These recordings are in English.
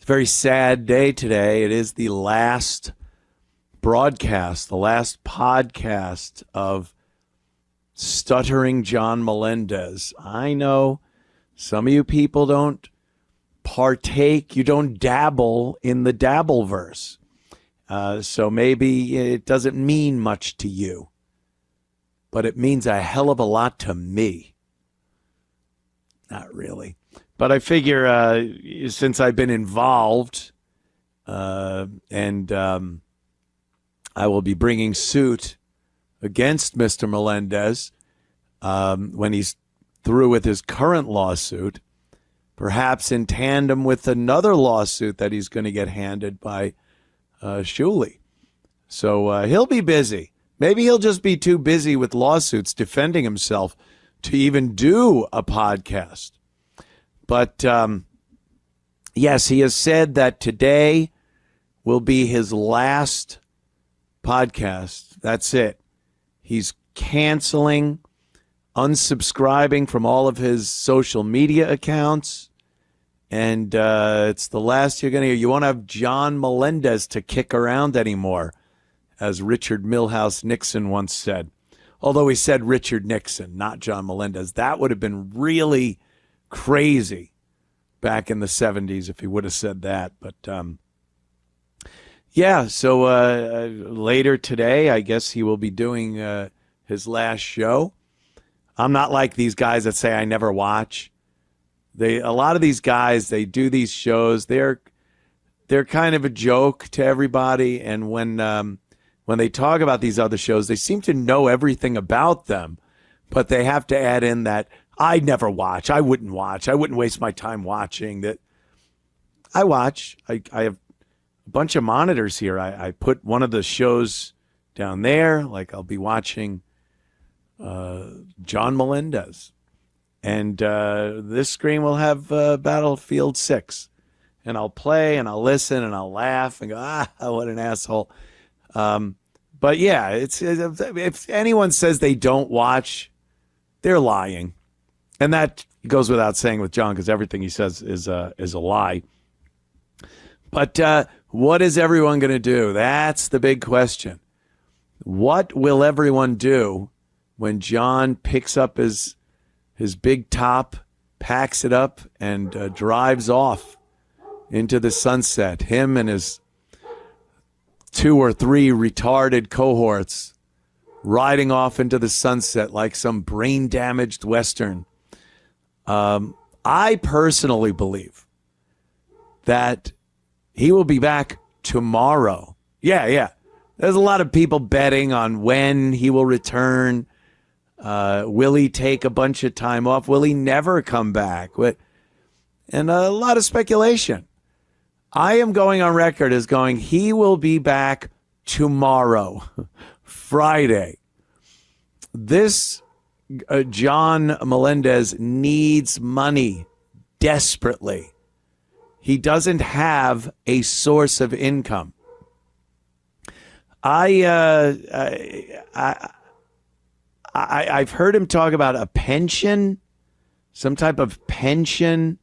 Very sad day today. It is the last broadcast, the last podcast of Stuttering John Melendez. I know some of you people don't partake, you don't dabble in the Dabbleverse. So maybe it doesn't mean much to you, but it means a hell of a lot to me. Not really. But I figure since I've been involved and I will be bringing suit against Mr. Melendez when he's through with his current lawsuit, perhaps in tandem with another lawsuit that he's going to get handed by Shuley. So he'll be busy. Maybe he'll just be too busy with lawsuits defending himself to even do a podcast. But yes, he has said that today will be his last podcast. That's it. He's canceling, unsubscribing from all of his social media accounts. And it's the last you're going to hear. You won't have John Melendez to kick around anymore, as Richard Milhouse Nixon once said. Although he said Richard Nixon, not John Melendez. That would have been really crazy back in the 70s if he would have said that. But yeah, so later today, I guess he will be doing his last show. I'm not like these guys that say I never watch. A lot of these guys, they do these shows. They're kind of a joke to everybody. And when they talk about these other shows, they seem to know everything about them, but they have to add in that I never watch. I wouldn't watch. I wouldn't waste my time watching that. I watch. I have a bunch of monitors here. I put one of the shows down there. Like I'll be watching John Melendez. And this screen will have Battlefield 6. And I'll play and I'll listen and I'll laugh and go, what an asshole. But yeah, if anyone says they don't watch, they're lying. And that goes without saying with John, because everything he says is a lie. But what is everyone going to do? That's the big question. What will everyone do when John picks up his big top, packs it up, and drives off into the sunset? Him and his 2 or 3 retarded cohorts riding off into the sunset like some brain-damaged Western. I personally believe that he will be back tomorrow. Yeah. There's a lot of people betting on when he will return. Will he take a bunch of time off? Will he never come back? And a lot of speculation. I am going on record as going, he will be back tomorrow, Friday. This John Melendez needs money desperately. He doesn't have a source of income. I've heard him talk about a pension, some type of pension,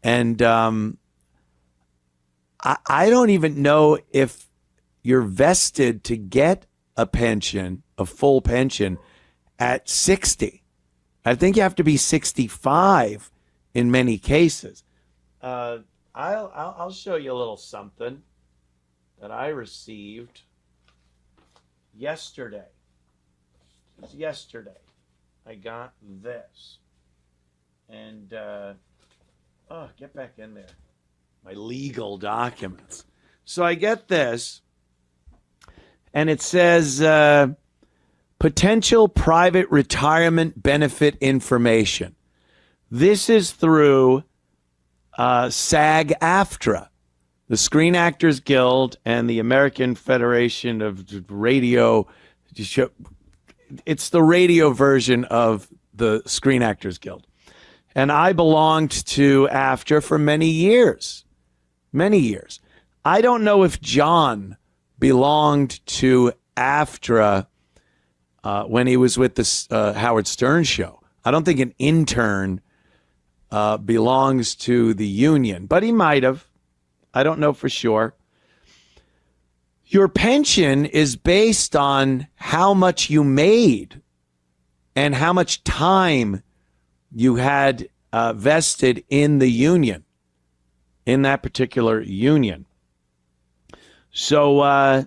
and I don't even know if you're vested to get a pension, a full pension, at 60. I think you have to be 65 in many cases. I'll show you a little something that I received yesterday. Yesterday, I got this. And, get back in there. My legal documents. So I get this, and it says, potential private retirement benefit information. This is through SAG-AFTRA, the Screen Actors Guild, and the American Federation of Radio. It's the radio version of the Screen Actors Guild. And I belonged to AFTRA for many years. Many years. I don't know if John belonged to AFTRA when he was with the Howard Stern show. I don't think an intern belongs to the union, but he might have. I don't know for sure. Your pension is based on how much you made and how much time you had vested in the union, in that particular union. So I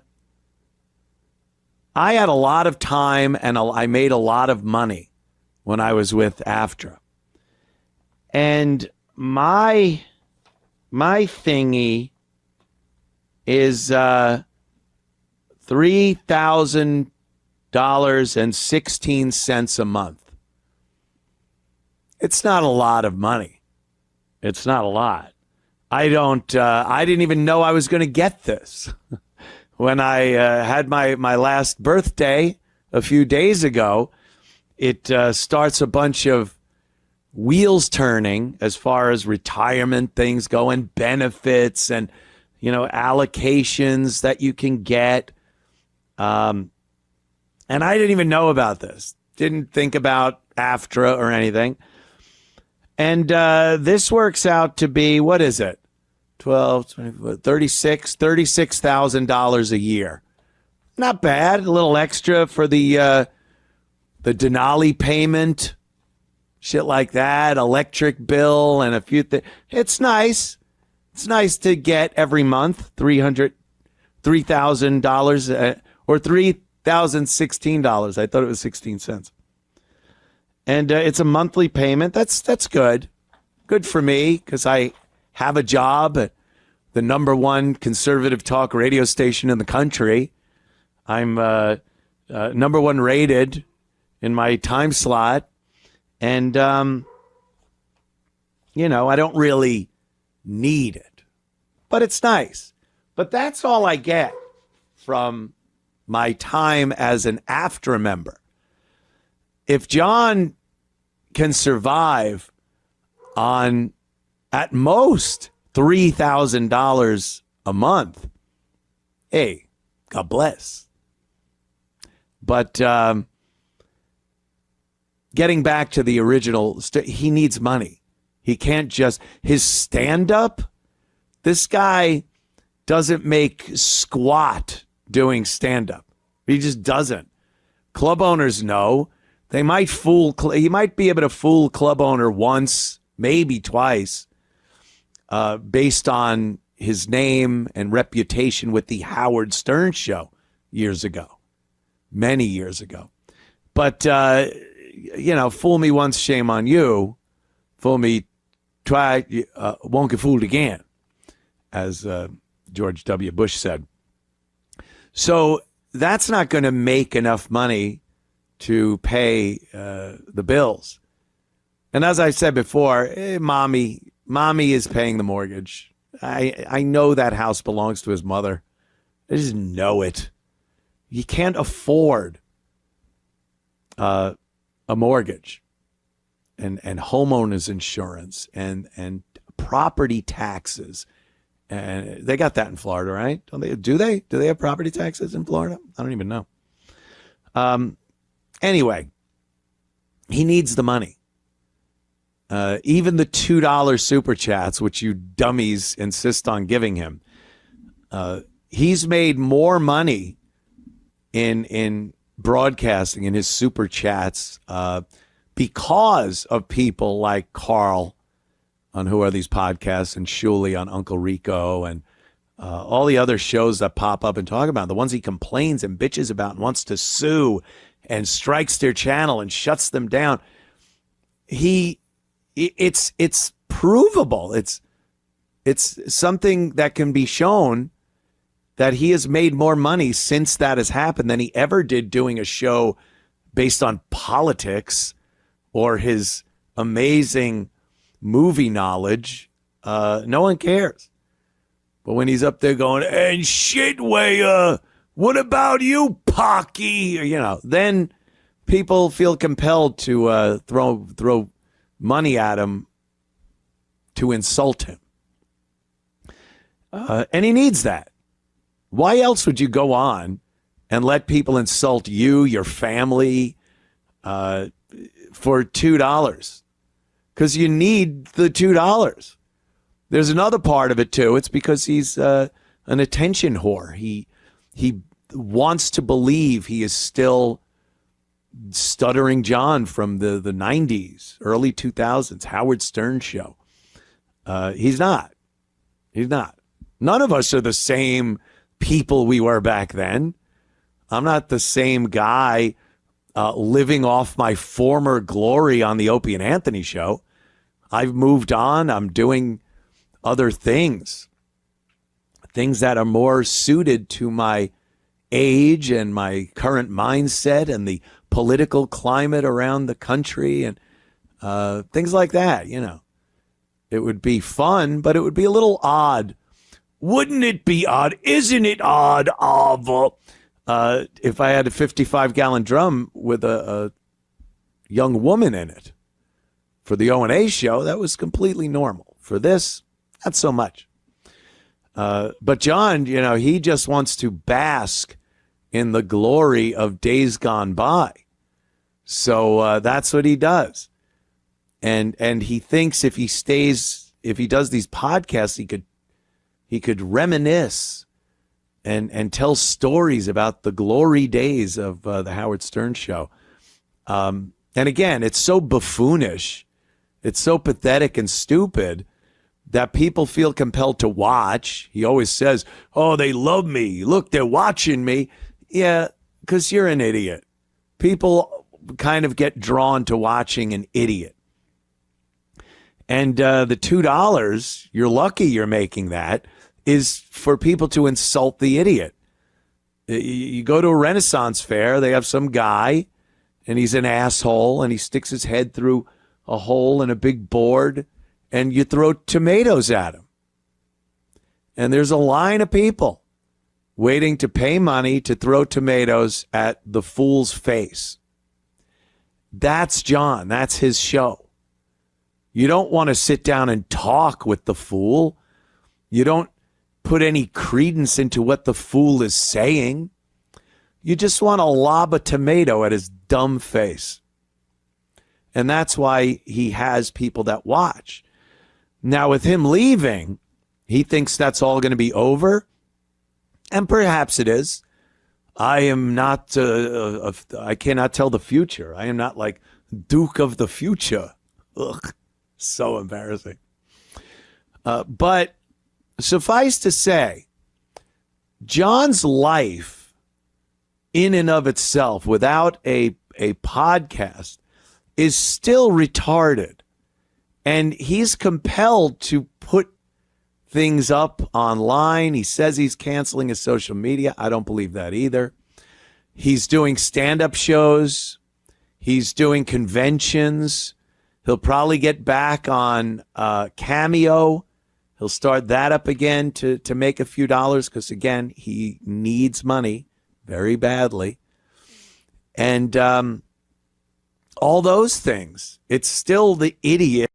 had a lot of time and I made a lot of money when I was with AFTRA. And my thingy is $3,000.16 a month. It's not a lot of money. It's not a lot. I didn't even know I was going to get this. When I had my last birthday a few days ago, it starts a bunch of wheels turning as far as retirement things go and benefits and, allocations that you can get. And I didn't even know about this. Didn't think about AFTRA or anything. And this works out to be, what is it? 12, 24, 36, $36,000 a year. Not bad. A little extra for the Denali payment, shit like that, electric bill, and a few things. It's nice. It's nice to get every month $3,000 or $3,016. I thought it was 16 cents. And it's a monthly payment. That's good. Good for me because I have a job at the #1 conservative talk radio station in the country. I'm #1 rated in my time slot. And, I don't really need it. But it's nice. But that's all I get from my time as an AFTRA member. If John can survive on at most $3,000 a month, hey, God bless. But getting back to the original, he needs money. He can't just, his stand-up, this guy doesn't make squat doing stand-up. He just doesn't. Club owners know. He might be able to fool club owner once, maybe twice, based on his name and reputation with the Howard Stern show many years ago. But, fool me once, shame on you. Fool me twice, won't get fooled again, as George W. Bush said. So that's not going to make enough money to pay the bills. And as I said before, mommy is paying the mortgage. I know that house belongs to his mother. I just know it. You can't afford a mortgage and homeowners insurance and property taxes. And they got that in Florida, right? Do they have property taxes in Florida? I don't even know. Anyway, he needs the money. Even the $2 super chats, which you dummies insist on giving him, he's made more money in broadcasting in his super chats because of people like Carl on Who Are These Podcasts and Shuley on Uncle Rico and all the other shows that pop up and talk about, the ones he complains and bitches about and wants to sue and strikes their channel and shuts them down. It's provable. It's something that can be shown that he has made more money since that has happened than he ever did doing a show based on politics or his amazing movie knowledge. No one cares. But when he's up there going, and shitway, what about you, Pocky? Then people feel compelled to throw money at him to insult him. And he needs that. Why else would you go on and let people insult you, your family, for $2? Because you need the $2. There's another part of it too. It's because he's an attention whore. He wants to believe he is still Stuttering John from the 90s, early 2000s, Howard Stern show. He's not. He's not. None of us are the same people we were back then. I'm not the same guy living off my former glory on the Opie and Anthony show. I've moved on. I'm doing other things that are more suited to my age and my current mindset and the political climate around the country and things like that. You know, it would be fun, but it would be a little odd. Wouldn't it be odd? Isn't it odd, if I had a 55-gallon drum with a young woman in it? For the O&A show, that was completely normal. For this, not so much. But John, you know, he just wants to bask in the glory of days gone by. So that's what he does. And he thinks if he does these podcasts, he could reminisce and tell stories about the glory days of the Howard Stern show. And again, it's so buffoonish, it's so pathetic and stupid that people feel compelled to watch. He always says, "Oh, they love me. Look, they're watching me." Yeah, because you're an idiot. People kind of get drawn to watching an idiot. And the $2, you're lucky you're making that, is for people to insult the idiot. You go to a Renaissance fair, they have some guy, and he's an asshole, and he sticks his head through a hole in a big board, and you throw tomatoes at him. And there's a line of people waiting to pay money to throw tomatoes at the fool's face. That's John. That's his show. You don't want to sit down and talk with the fool. You don't put any credence into what the fool is saying. You just want to lob a tomato at his dumb face. And that's why he has people that watch. Now, with him leaving, he thinks that's all going to be over. And perhaps it is. I am not, I cannot tell the future. I am not like Duke of the Future. Ugh, so embarrassing. But suffice to say, John's life in and of itself, without a podcast, is still retarded. And he's compelled to put things up online. He says he's canceling his social media. I don't believe that either. He's doing stand-up shows. He's doing conventions. He'll probably get back on Cameo. He'll start that up again to make a few dollars because, again, he needs money very badly. And all those things. It's still the idiot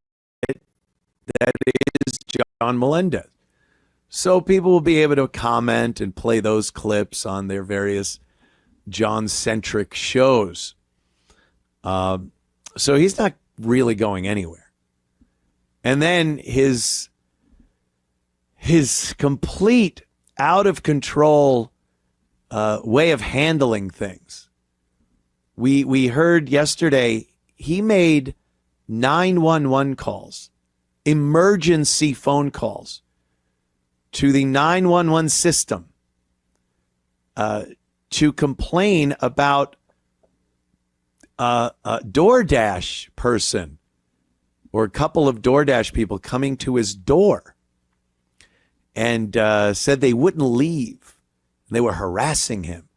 that is John Melendez. So people will be able to comment and play those clips on their various John-centric shows. So he's not really going anywhere. And then his complete out of control way of handling things. We heard yesterday he made 911 calls, emergency phone calls to the 911 system to complain about a DoorDash person or a couple of DoorDash people coming to his door and said they wouldn't leave. They were harassing him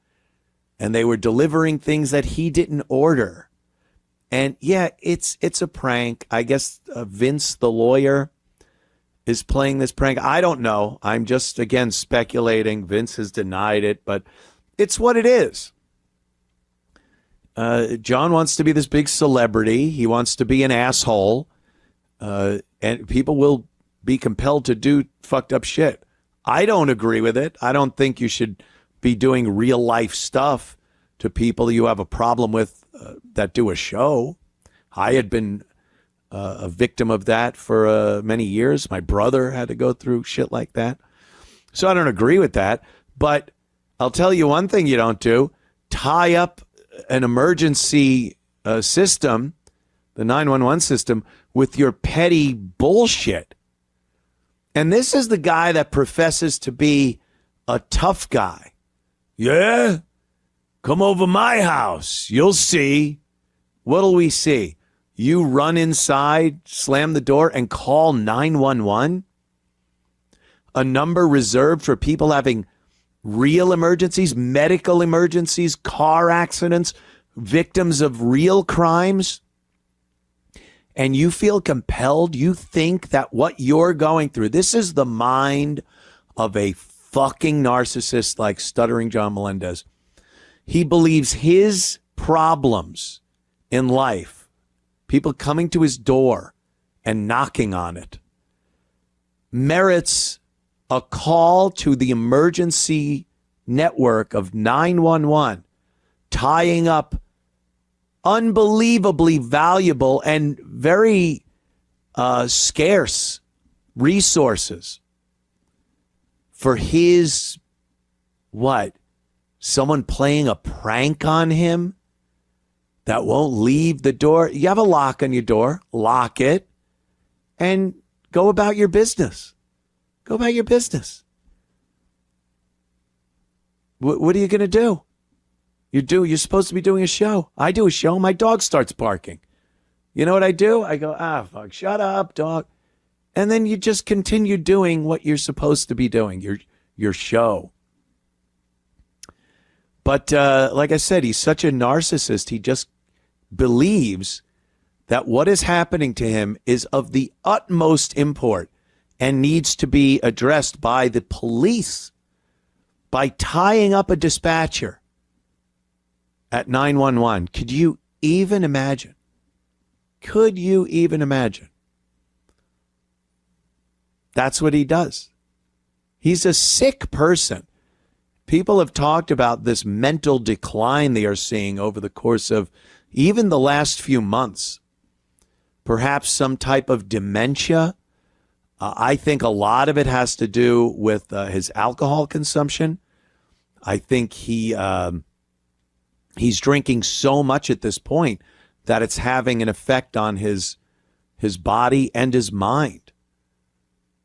and they were delivering things that he didn't order. And yeah, it's a prank. I guess Vince, the lawyer, is playing this prank. I don't know. I'm just, again, speculating. Vince has denied it, but it's what it is. John wants to be this big celebrity. He wants to be an asshole. And people will be compelled to do fucked up shit. I don't agree with it. I don't think you should be doing real life stuff to people you have a problem with that do a show. I had been a victim of that for many years. My brother had to go through shit like that. So I don't agree with that. But I'll tell you one thing you don't do. Tie up an emergency system, the 911 system, with your petty bullshit. And this is the guy that professes to be a tough guy. Yeah? Come over my house. You'll see. What'll we see? You run inside, slam the door, and call 911? A number reserved for people having real emergencies, medical emergencies, car accidents, victims of real crimes. And you feel compelled, you think that what you're going through, this is the mind of a fucking narcissist like Stuttering John Melendez. He believes his problems in life, people coming to his door and knocking on it, merits a call to the emergency network of 911, tying up unbelievably valuable and very scarce resources for his, what? Someone playing a prank on him that won't leave the door. You have a lock on your door, lock it, and go about your business. Go about your business. What are you going to do? You're supposed to be doing a show. I do a show. My dog starts barking. You know what I do? I go, fuck, shut up, dog. And then you just continue doing what you're supposed to be doing, your show. But like I said, he's such a narcissist. He just believes that what is happening to him is of the utmost import and needs to be addressed by the police by tying up a dispatcher at 911. Could you even imagine? Could you even imagine? That's what he does. He's a sick person. People have talked about this mental decline they are seeing over the course of even the last few months. Perhaps some type of dementia. I think a lot of it has to do with his alcohol consumption. I think he's drinking so much at this point that it's having an effect on his body and his mind.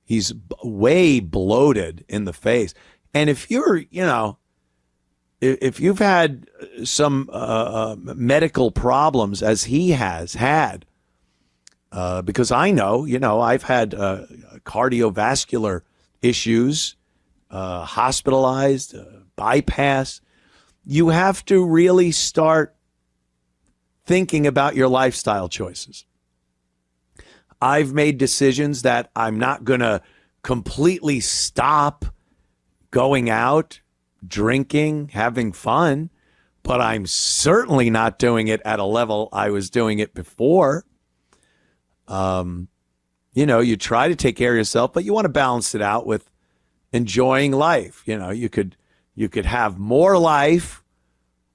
He's way bloated in the face. And if you're, if you've had some medical problems as he has had, because I know, I've had cardiovascular issues, hospitalized, bypass. You have to really start thinking about your lifestyle choices. I've made decisions that I'm not going to completely stop going out, drinking, having fun, but I'm certainly not doing it at a level I was doing it before. You try to take care of yourself, but you want to balance it out with enjoying life. You could have more life,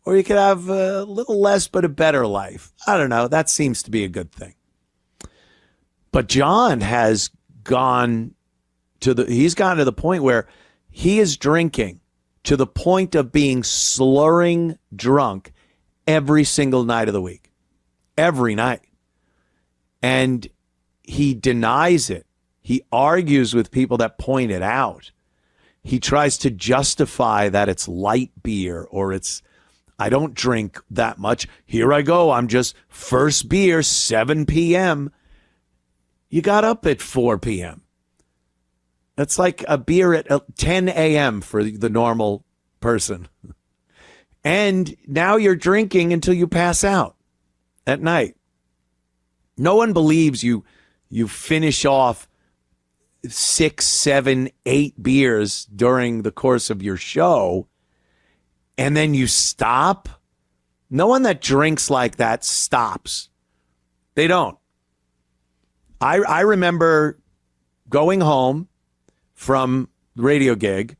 or you could have a little less but a better life. I don't know. That seems to be a good thing. But John has gone to the point where he is drinking to the point of being slurring drunk every single night of the week. Every night. And he denies it. He argues with people that point it out. He tries to justify that it's light beer or I don't drink that much. Here I go. I'm just first beer, 7 p.m. You got up at 4 p.m. That's like a beer at 10 a.m. for the normal person. And now you're drinking until you pass out at night. No one believes you finish off 6, 7, 8 beers during the course of your show and then you stop. No one that drinks like that stops. They don't. I remember going home from the radio gig,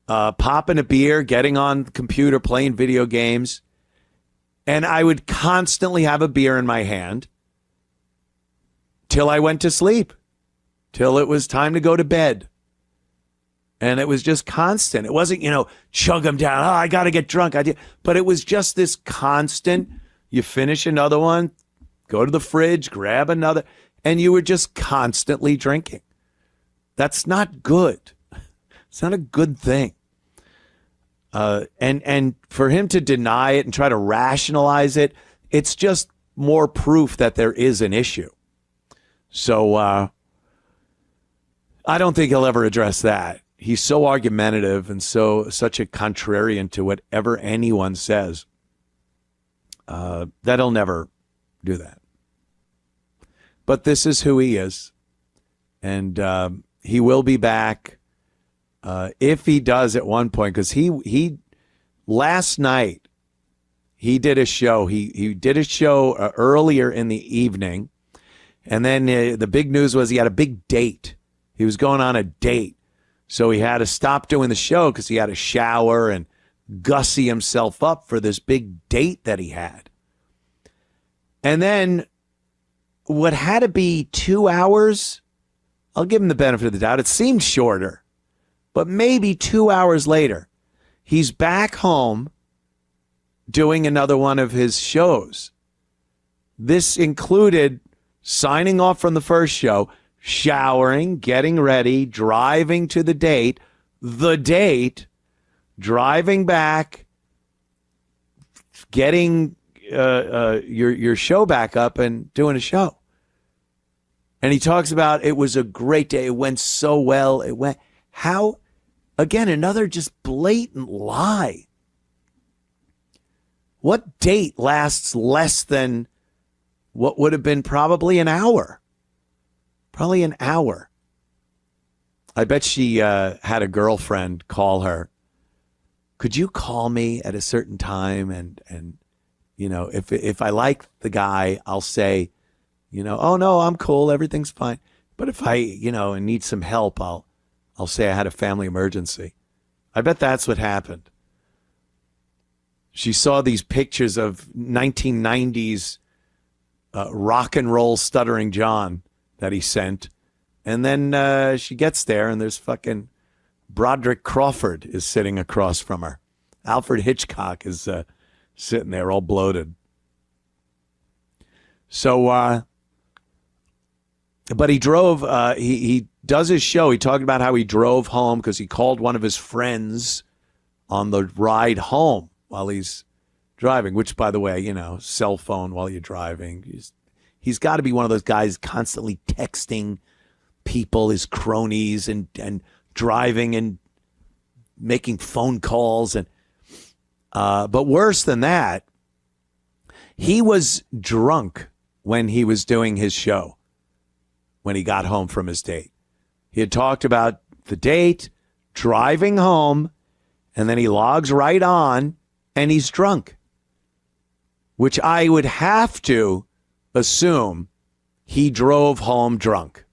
popping a beer, getting on the computer, playing video games, and I would constantly have a beer in my hand. till I went to sleep, till it was time to go to bed. And it was just constant. It wasn't, chug them down. Oh, I got to get drunk. But it was just this constant. You finish another one, go to the fridge, grab another, and you were just constantly drinking. That's not good. It's not a good thing. And for him to deny it and try to rationalize it, it's just more proof that there is an issue. So I don't think he'll ever address that. He's so argumentative and such a contrarian to whatever anyone says that he'll never do that. But this is who he is, and he will be back if he does at one point. Because he last night he did a show. He did a show earlier in the evening, and then the big news was he had a big date. He was going on a date. So he had to stop doing the show because he had to shower and gussy himself up for this big date that he had. And then what had to be 2 hours, I'll give him the benefit of the doubt. It seemed shorter, but maybe 2 hours later, he's back home doing another one of his shows. This included signing off from the first show, showering, getting ready, driving to the date, driving back, getting your show back up and doing a show. And he talks about it was a great day. It went so well. It went how? Again, another just blatant lie. What date lasts less than what would have been probably an hour? Probably an hour. I bet she had a girlfriend call her. Could you call me at a certain time? And if I like the guy, I'll say, oh no, I'm cool, everything's fine. But if I, and need some help, I'll say I had a family emergency. I bet that's what happened. She saw these pictures of 1990s rock and roll Stuttering John that he sent. And then she gets there and there's fucking Broderick Crawford is sitting across from her. Alfred Hitchcock is sitting there all bloated. So, but he drove, he does his show. He talked about how he drove home because he called one of his friends on the ride home while he's driving, which, by the way, cell phone while you're driving. He's got to be one of those guys constantly texting people, his cronies, and driving and making phone calls. And but worse than that, he was drunk when he was doing his show, when he got home from his date. He had talked about the date, driving home, and then he logs right on, and he's drunk, which I would have to assume he drove home drunk.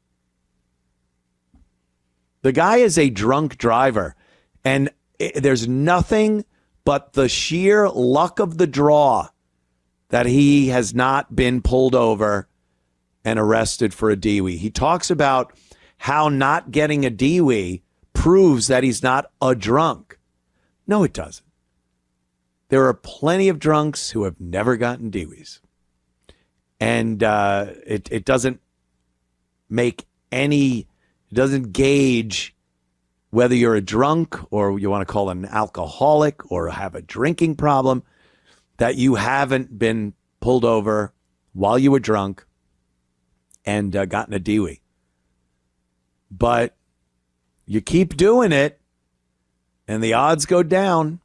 The guy is a drunk driver, and there's nothing but the sheer luck of the draw that he has not been pulled over and arrested for a DWI. He talks about how not getting a DWI proves that he's not a drunk. No, it doesn't. There are plenty of drunks who have never gotten DWIs. And it doesn't make it doesn't gauge whether you're a drunk or you want to call it an alcoholic or have a drinking problem, that you haven't been pulled over while you were drunk and gotten a DWI. But you keep doing it and the odds go down.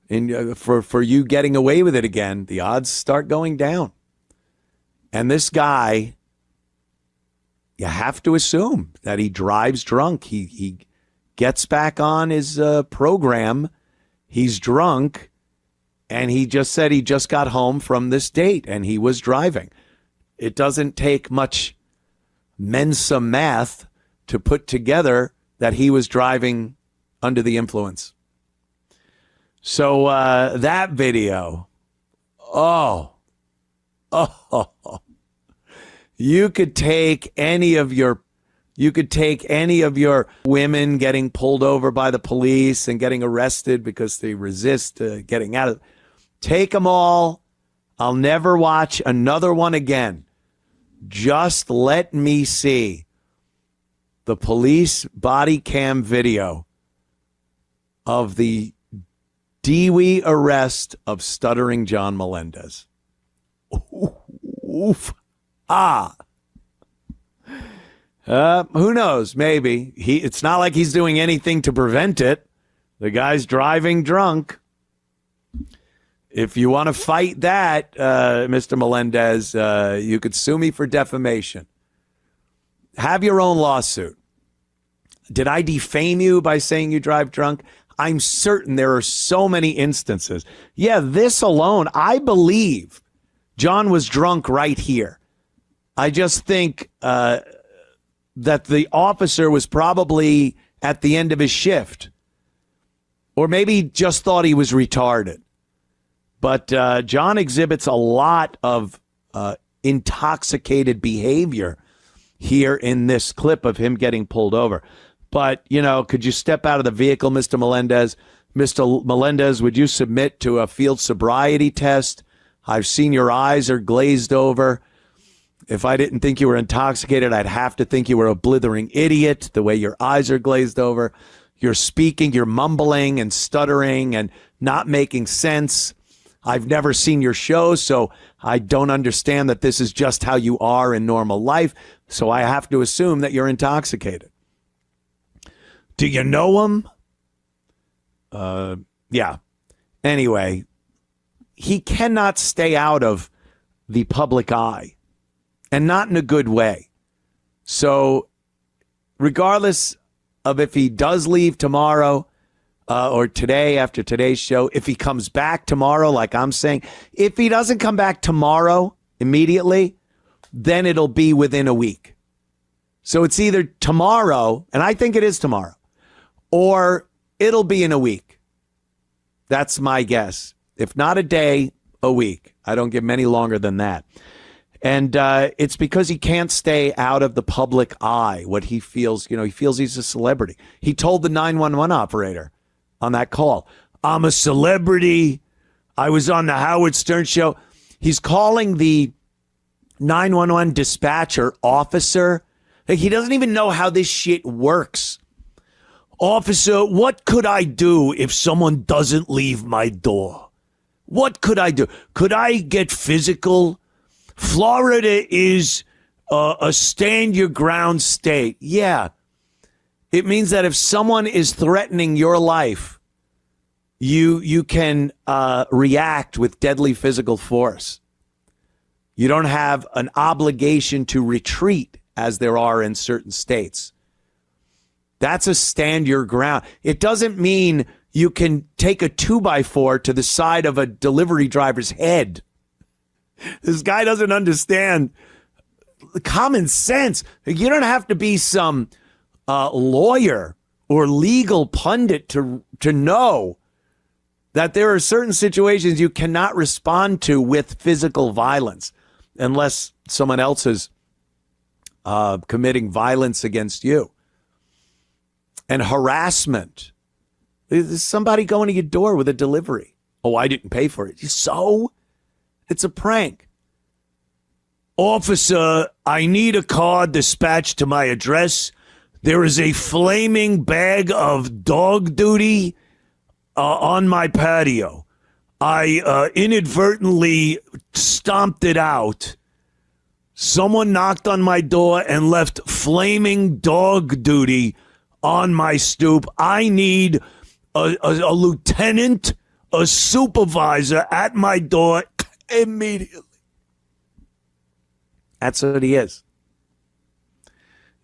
And for you getting away with it again, the odds start going down. And this guy, you have to assume that he drives drunk. He gets back on his program. He's drunk. And he just said he just got home from this date and he was driving. It doesn't take much Mensa math to put together that he was driving under the influence. So that video, You could take any of your women getting pulled over by the police and getting arrested because they resist getting out of. Take them all. I'll never watch another one again. Just let me see the police body cam video of the DWI arrest of Stuttering John Melendez. Oof. Who knows? Maybe. It's not like he's doing anything to prevent it. The guy's driving drunk. If you want to fight that, Mr. Melendez, you could sue me for defamation. Have your own lawsuit. Did I defame you by saying you drive drunk? I'm certain there are so many instances. Yeah, this alone, I believe John was drunk right here. I just think that the officer was probably at the end of his shift. Or maybe just thought he was retarded. But John exhibits a lot of intoxicated behavior here in this clip of him getting pulled over. But, could you step out of the vehicle, Mr. Melendez? Mr. Melendez, would you submit to a field sobriety test? I've seen your eyes are glazed over. If I didn't think you were intoxicated, I'd have to think you were a blithering idiot, the way your eyes are glazed over. You're speaking, you're mumbling and stuttering and not making sense. I've never seen your show, so I don't understand that this is just how you are in normal life. So I have to assume that you're intoxicated. Do you know him? Yeah. Anyway, he cannot stay out of the public eye, and not in a good way. So regardless of if he does leave tomorrow or today after today's show, if he comes back tomorrow, like I'm saying, if he doesn't come back tomorrow immediately, then it'll be within a week. So it's either tomorrow, and I think it is tomorrow, or it'll be in a week. That's my guess. If not a day, a week. I don't give him any longer than that. And it's because he can't stay out of the public eye. What he feels, he feels he's a celebrity. He told the 911 operator on that call, I'm a celebrity. I was on the Howard Stern show. He's calling the 911 dispatcher officer. Like, he doesn't even know how this shit works. Officer, what could I do if someone doesn't leave my door? What could I do? Could I get physical? Florida is a stand your ground state. Yeah. It means that if someone is threatening your life, you can react with deadly physical force. You don't have an obligation to retreat as there are in certain states. That's a stand your ground. It doesn't mean you can take a 2x4 to the side of a delivery driver's head. This guy doesn't understand common sense. You don't have to be some lawyer or legal pundit to know that there are certain situations you cannot respond to with physical violence unless someone else is committing violence against you. And harassment. There's somebody going to your door with a delivery. Oh, I didn't pay for it. So? It's a prank. Officer, I need a car dispatched to my address. There is a flaming bag of dog duty on my patio. I inadvertently stomped it out. Someone knocked on my door and left flaming dog duty on my stoop. I need a lieutenant, a supervisor at my door immediately. That's what he is.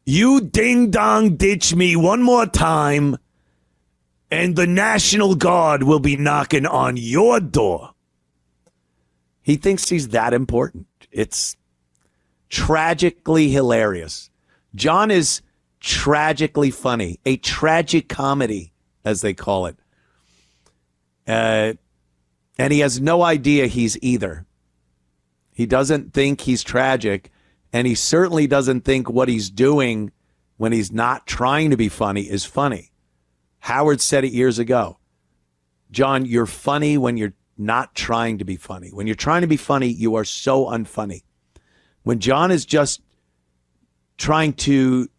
You ding-dong ditch me one more time, and the National Guard will be knocking on your door. He thinks he's that important. It's tragically hilarious. John is tragically funny, a tragic comedy, as they call it. And he has no idea he's either. He doesn't think he's tragic, And he certainly doesn't think what he's doing when he's not trying to be funny is funny. Howard said it years ago. John, you're funny when you're not trying to be funny. When you're trying to be funny, you are so unfunny. When John is just trying to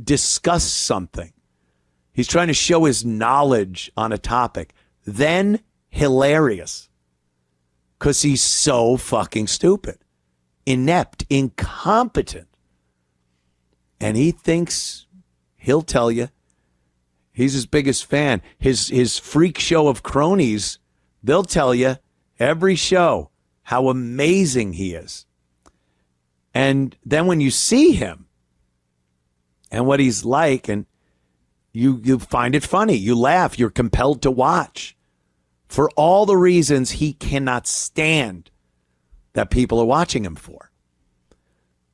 discuss something, he's trying to show his knowledge on a topic, then hilarious. Because he's so fucking stupid, inept, incompetent. And he thinks he'll tell you he's his biggest fan. His freak show of cronies, they'll tell you every show how amazing he is. And then when you see him and what he's like, and you find it funny, you laugh, you're compelled to watch for all the reasons he cannot stand that people are watching him for.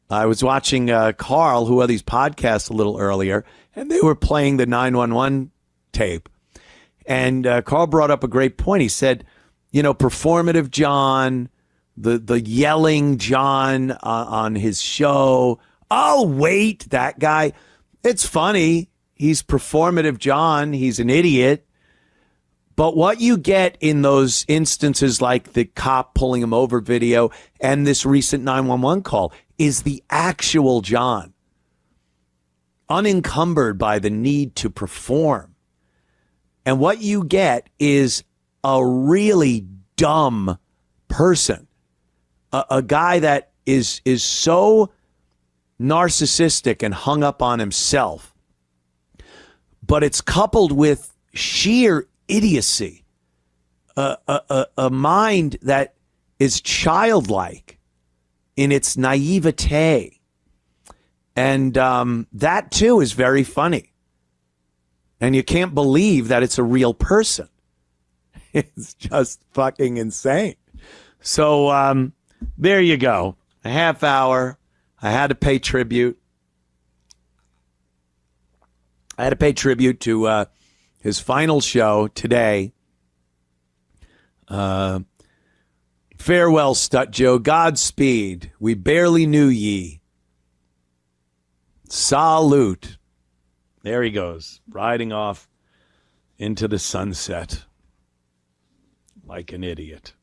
I was watching Carl, who had these podcasts a little earlier, and they were playing the 911 tape. And Carl brought up a great point. He said, performative John, the yelling John on his show. Oh, wait, that guy. It's funny. He's performative John. He's an idiot. But what you get in those instances like the cop pulling him over video and this recent 911 call is the actual John, unencumbered by the need to perform. And what you get is a really dumb person, a guy that is so narcissistic and hung up on himself, but it's coupled with sheer idiocy, a mind that is childlike in its naivete. And that, too, is very funny. And you can't believe that it's a real person. It's just fucking insane. So there you go. A half hour. I had to pay tribute. I had to pay tribute to his final show today. Farewell, Stut Joe. Godspeed. We barely knew ye. Salute. There he goes, riding off into the sunset like an idiot.